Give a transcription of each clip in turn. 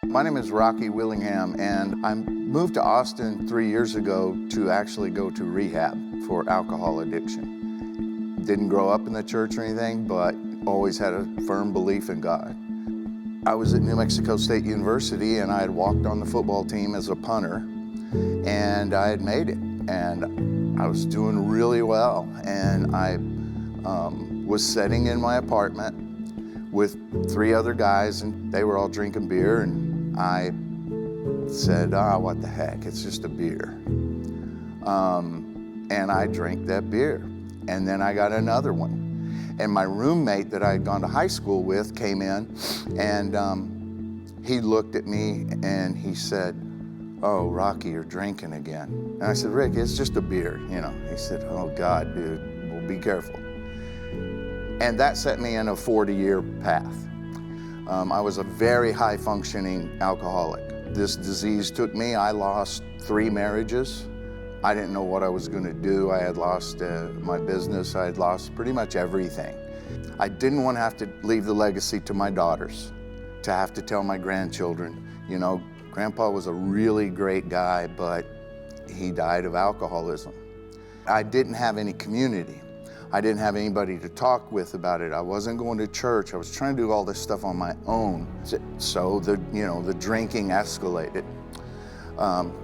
My name is Rocky Willingham, and I moved to Austin 3 years ago to actually go to rehab for alcohol addiction. Didn't grow up in the church or anything, but always had a firm belief in God. I was at New Mexico State University, and I had walked on the football team as a punter, and I had made it, and I was doing really well, and I was sitting in my apartment with 3 other guys, and they were all drinking beer, and I said, what the heck, it's just a beer. And I drank that beer, and then I got another one. And my roommate that I had gone to high school with came in, and he looked at me and he said, "Oh, Rocky, you're drinking again." And I said, "Rick, it's just a beer, you know." He said, "Oh God, dude, well, be careful." And that set me in a 40-year path. I was a very high-functioning alcoholic. This disease took me. I lost 3 marriages. I didn't know what I was going to do. I had lost my business. I had lost pretty much everything. I didn't want to have to leave the legacy to my daughters, to have to tell my grandchildren, you know, Grandpa was a really great guy, but he died of alcoholism. I didn't have any community. I didn't have anybody to talk with about it. I wasn't going to church. I was trying to do all this stuff on my own. So the drinking escalated.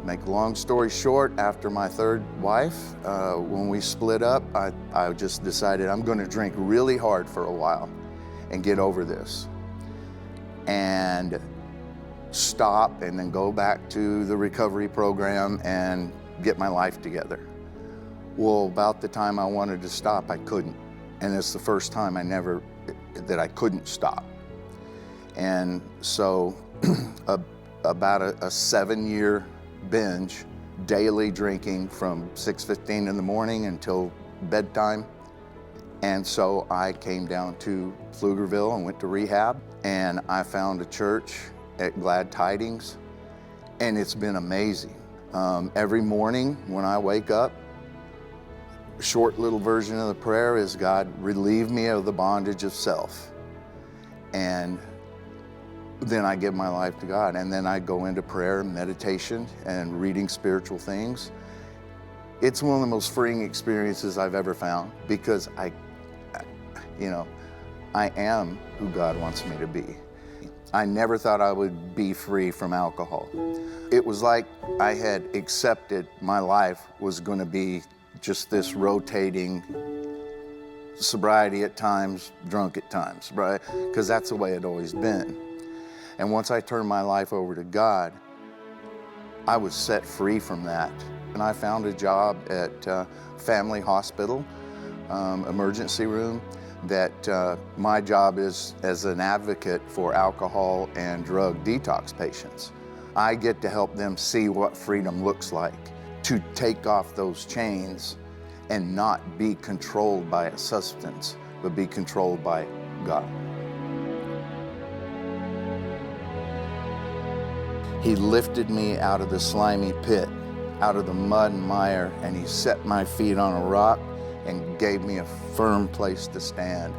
Make a long story short, after my 3rd wife, when we split up, I just decided I'm going to drink really hard for a while and get over this. And stop and then go back to the recovery program and get my life together. Well, about the time I wanted to stop, I couldn't. And it's the first time that I couldn't stop. And so about a 7-year binge, daily drinking from 6:15 in the morning until bedtime. And so I came down to Pflugerville and went to rehab, and I found a church at Glad Tidings, and it's been amazing. Every morning when I wake up, short little version of the prayer is, God, relieve me of the bondage of self. And then I give my life to God, and then I go into prayer and meditation and reading spiritual things. It's one of the most freeing experiences I've ever found, because I am who God wants me to be. I never thought I would be free from alcohol. It was like I had accepted my life was going to be just this rotating sobriety at times, drunk at times, right? Because that's the way it always been. And once I turned my life over to God, I was set free from that. And I found a job at Family Hospital, emergency room, that my job is as an advocate for alcohol and drug detox patients. I get to help them see what freedom looks like, to take off those chains and not be controlled by a substance, but be controlled by God. He lifted me out of the slimy pit, out of the mud and mire, and he set my feet on a rock and gave me a firm place to stand.